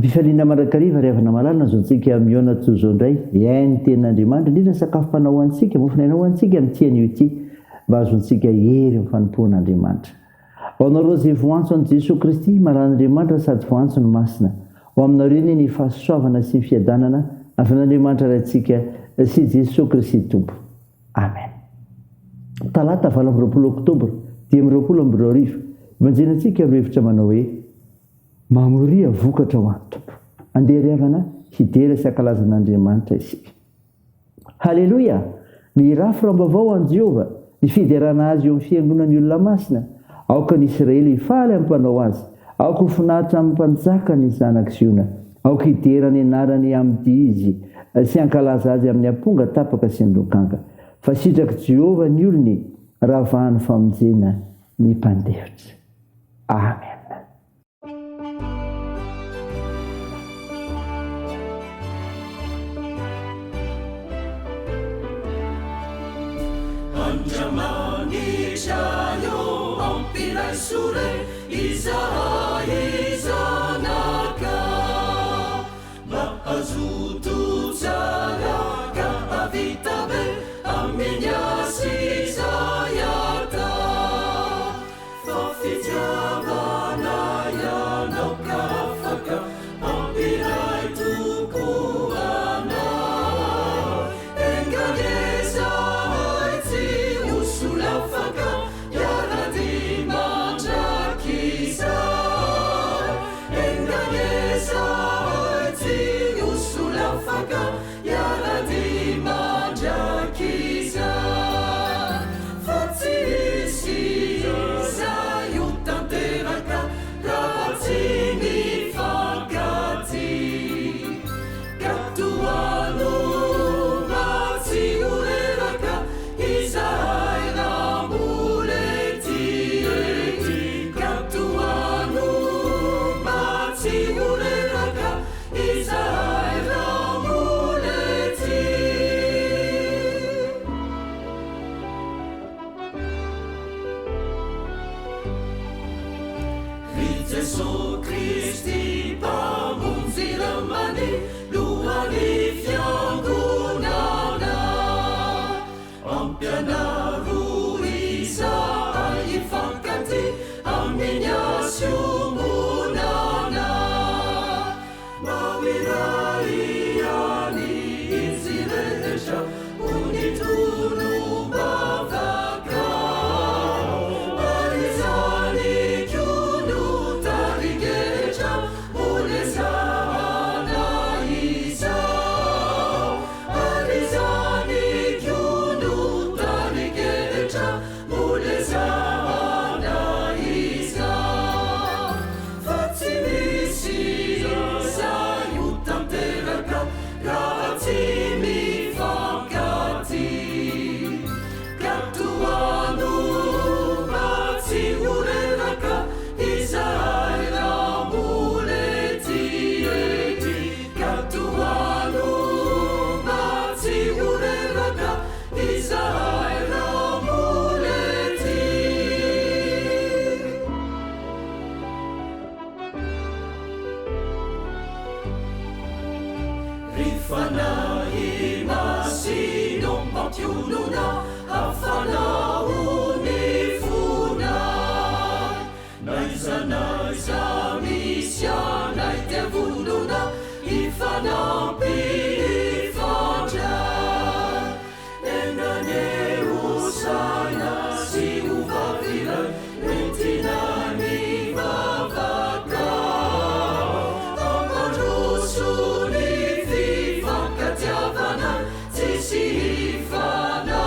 Ampifaliana marakariva rehavana malalina zao ntsika miona toy zao indray iainy tenin'Andriamanitra indrindra sakafo fanao antsika mofinainao antsika amin'itian'io ity mba azontsika hery amin'ny fanompoan'Andriamanitra. Ao anareo izay voantso an'i Jesosy Kristy maran'Andriamanitra sady voantso ny masina. Ho aminareo ny fahasoavana sy ny fiadanana avy n'Andriamanitra raintsika sy Jesosy Kristy Tompo. Amen. Talata 20 Oktobra 2022 ivanjenantsika amin'ny hevitra manao hoe mamoria vokatra ho an'ny Tompo. Andeha riavana hidera sy ankalazan'Andriamanitra isika. Halleloia! Mirafy rambavao an'i Jehova, ny fiderana azy eo amin'ny fiangonan'ny olona masina. Aoka ny Israely hifaly amin'ny mpanao azy, aoka ho finaritra amin'ny mpanjaka ny zanak'i Siona, aoka hidera ny anarany amin'ny izy sy ankalaza azy amin'ny amponga tapaka sy ny lokanga. Fa sitraky Jehova ny olony ravahany famonjena ny mpandefitra. Amen. Sure Isaia zanaka mahazoto tsaraka avitabe aminyasi zayata fa fitiavana ianao ka afaka ampiray tokoana enganeza tsy usulafaka Gesù Cristi pamunzi ramani luani fiangonana ampiana ruisa ai fankati aminya siumunana mawirai ani inziresha unitunu bavaka arizani Rifanai masino matiununa hafana unifuna naiza misya naitevununa ifana pifanja enane usana si uvavira mentinani vavaka amandrusuni sifana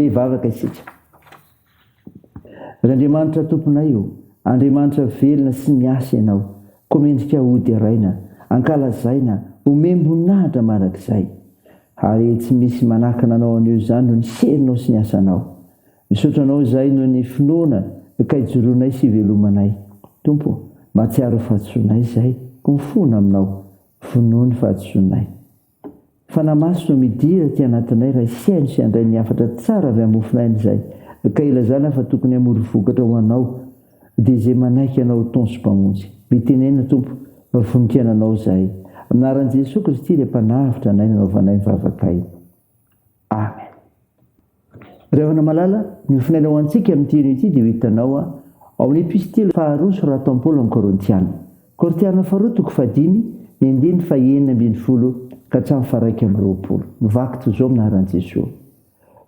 andeha hivavaka isika. R'Andriamanitra tomponay io, Andriamanitra velona sy miasa ianao, koa mendrika ody araina, ankalazaina, homemboninahitra marak'izay. Ary tsy misy manakana anao an'io zany no ny serinao sy ny asanao. Misaotra anao izay no ny finoana ka hijoroanay sy hivelomanay. Tompo, mahatsiaro fahatsoanay izay, ko mifona aminao, finoany fahatsoanay. Fanamaso no midira ty anatinay raha isaino sy andray ny afatra tsara avy amofonainy izay, ka ilazana fa tokony hamory vokatra ho anao, dia izay manaiky anao taona sy mpamonjy. Mitenena Tompo, voninkaina anao izay. Aminaran'i Jesosy Kristy ilay mpanavitra anay nanaovanay mivavakay. Amen. Ravana malala, ny finainao antsika amin'ny teny ity dia ho hitanao ao amin'ny epistily faharoa sy raha Paoly amin'ny Korintiana. Korintiana faharoa toko 5, ny 9:20 ka hatramin'ny 1:20. Mivaky toy izao aminaran'i Jesosy.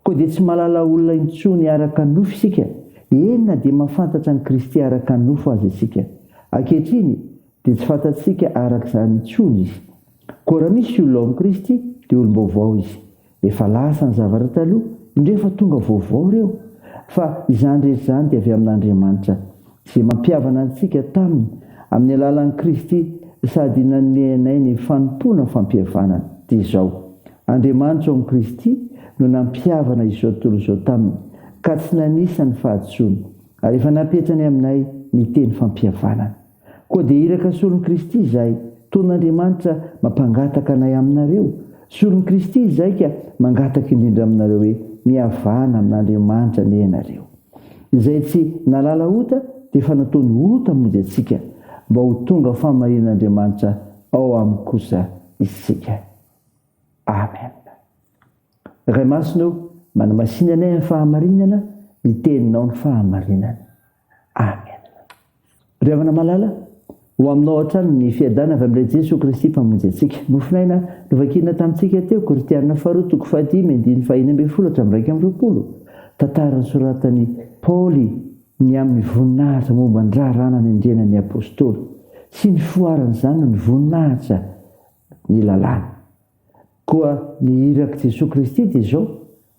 Koa dia tsy malala olona intsony araka nofo isika, enina dia mahafantatra ny Kristy araka nofo azy isika. Ankehitriny dia tsy fantatsika araka izany intsony izy. Koa raha misy olona ao amin'ny Kristy dia olom-baovao izy. Efa lasa ny zavatra taloha, indreo efa tonga vaovao ireo. Fa izany rehetra izany dia avy amin'Andriamanitra, izay mampiavana antsika taminy amin'ny alalan'i Kristy sady nanome anay ny fanompona fampihavanana. Dia izao, Andriamanitra ao amin'ny Kristy no nampiavana izao tontolo izao taminy, ka tsy nanisa ny fahatsoany, ary efa napetrany aminay ny teny fampihavanana. Koa dia iraka solon'i Kristy izay, toin'Andriamanitra mampangataka anay aminareo. Solon'i Kristy izay ka mangataka indrindra aminareo hoe mihavana amin'Andriamanitra ny ianareo. Izay tsy nalala ota dia efa nataony ota monjy antsika, mba ho tonga fahamarin'Andriamanitra ao amin'ny kosa isika. Amen. Ray masonao, manamasinana anay amin'ny fahamarinana, ny teninao ny fahamarinana. Amen. Ry havana malala, ho aminao hatrany ny fiadana avy amin'ilay Jesosy Kristy mpamonjy antsika. Nofinaina novakina tamintsika teo Korintiana faharoa toko 5:1-20. Tantara nosoratan'i Paoly ny amin'ny voninahitra momba ny raharaha nandrenan'ny apôstôly, sy ny foaran'izany ny voninahitra ny lalàna. Koa ny irak'i Jesosy Kristy dia izao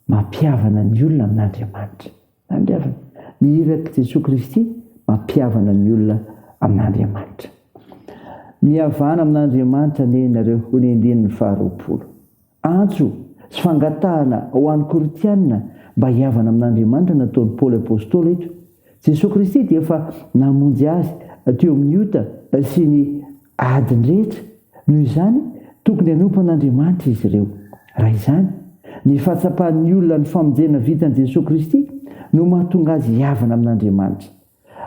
mampiavana ny olona amin'Andriamanitra. Nampiavana. Ny irak'i Jesosy Kristy mampiavana ny olona amin'Andriamanitra. Mihavana amin'Andriamanitra ny ianareo ho ny 20. Antso sy fangatahana ho an'ny Korintiana mba hiavana amin'Andriamanitra nataon'i Paoly apôstôly eto. Jesosy Kristy dia efa namonjy azy teo amin'ny ota sy ny adiny rehetra. Noho izany, tokony hanompo an'Andriamanitra izy ireo. Raha izany, ny fahatsapahan'ny olona ny famonjena vitan'i Jesosy Kristy no mahatonga azy hiavana amin'Andriamanitra.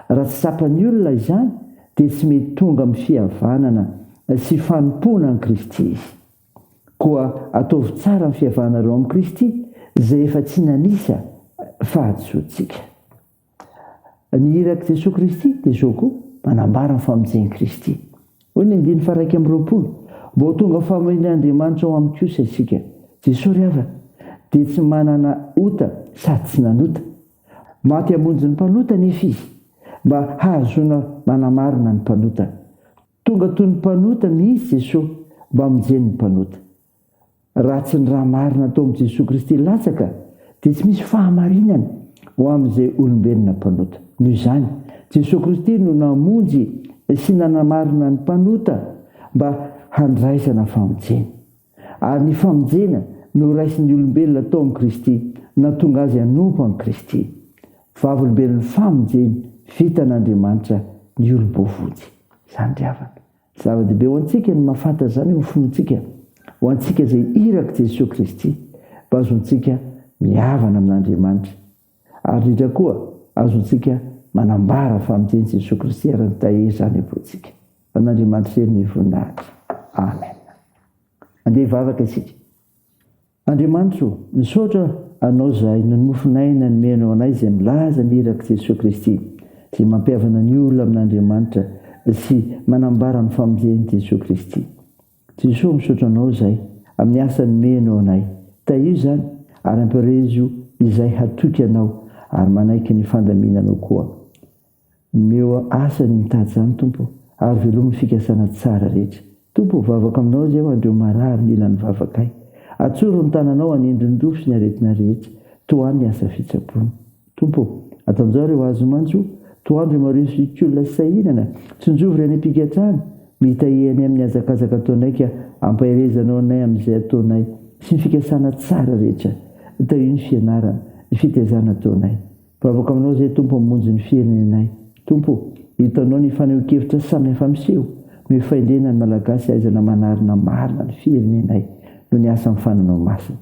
Raha tsy tsapan'ny olona izany, dia tsy mety tonga amin'ny fihavanana sy fanompona an'i Kristy izy. Koa ataovy tsara ny fihavanareo amin'ny Kristy, izay efa tsy nanisa fahatsoantsika. Ny irak'i Jesosy Kristy dia izao koa manambara ny famonjen'i Kristy. Hoy ny 1:20, mba ho tonga fahamarin'Andriamanitra ao amin'ny kosa isika. Jesosy ry havana dia tsy manana ota sady tsy nanota. Maty hamonjy ny mpanota nefa izy, mba hahazoana manamarina ny mpanota. Tonga toy ny mpanota mihitsy Jesosy mba hamonjeny ny mpanota. Raha tsy ny raha marina tao amin'i Jesosy Kristy latsaka, dia tsy misy fahamarinana ho amin'izay olombelona mpanota. Noho izany, Jesosy Kristy no namonjy sy nanamarina ny mpanota mba handraisana famonjena. Ary ny famonjena no raisin'ny olombelona tao amin'ny Kristy, nahatonga azy hanompo an'i Kristy. Vavolombelon'ny famonjeny vita n'Andriamanitra ny olom-bovody. Izany ry havana. Zava-dehibe ho antsika ny mahafantatra izany ho fonontsika, ho antsika izay irak'i Jesosy Kristy, mba azontsika mihavana amin'Andriamanitra. Ary indrindra koa azontsika manambara famonjeny Jesosy Kristy ary nitahiry izany apotsika. An'Andriamanitra eny ny voninahitra. Amen. Andeha hivavaka isika. Andriamanitra, misaotra anao izay nomofinahy nanomenao anay izay milaza ny irak'i Jesosy Kristy, izay mampihavana ny olona amin'Andriamanitra sy manambara ny famonjen'i Jesosy Kristy. Jesosy, misaotra anao izay amin'ny asa nomenao anay. Tahiry izany ary amparezo izay hatoky anao ary manaiky ny fandaminanao koa. Meo asa ny mitady izany Tompo, ary velomy fikasana tsara rehetra. Tompo, vavaka aminao izay ho andreo marary mila ny vavakay. Atsoro ny tananao hanindrony rofo sy ny aretina rehetra. toany ny asa fitsapony. Tompo, atao amin'izao reo azo mantso, toandro mariosikolona sahinana, tsonjovy reny am-pikatrany, mitaheny amin'ny azakazaka ataonay ka ampaherezanao anay amin'izay ataonay, sy ny fikasana tsara rehetra, tao io ny fianarana, ny fitezana ataonay. Vavaka aminao izay tompo mamonjy ny firenenay. Tompo, hitanao ny faneho-kevitra samihafa miseho, mifaindrena ny malagasy aizana manarina marina ny firenenay no ny asa mifananao masina.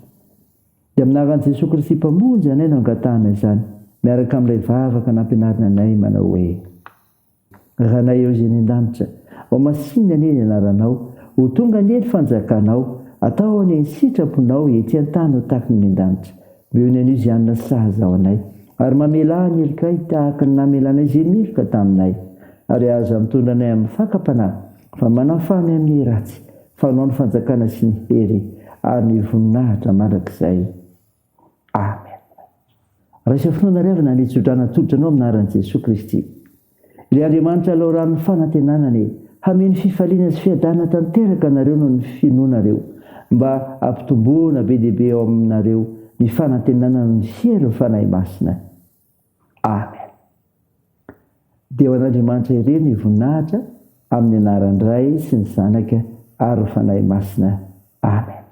Dia aminaran'i Jesosy Kristy mpamonjy anay no angatahana izany, miaraka amin'ilay vavaka nampianarina anay manao hoe: raha nay eo izay ny an-danitra, ao masinina anie ny anaranao, ho tonga anie ny fanjakanao, atao any ny sitraponao ety an-tany ho tahaka ny an-danitra. Meo ny anio izay anona sahaza ao anay, ary mamela ny elikay tahaka ny namelanay izay miloka taminay, ary aza mitondra anay amin'ny fakam-panahy, fa manafany amin'ny ratsy, fanao ny fanjakana sy ny hery, ary ny voninahitra mandrakizay. Amen. Raha isa finoana revina nitsodrana todranao aminaran'i Jesosy Kristy. Ilay Andriamanitra loran'ny fanantenanany, hameny fifaliana sy fiadana tanteraka nareo no ny finoanareo, mba ampitomboana be dehibe ao aminareo ny fanantenana ny hery ny fanahy masina. Amen. Dia ho an'Andriamanitra irery ny voninahitra amin'ny anaran'ny Ray sy ny Zanaka ary ny fanahy masina. Amen.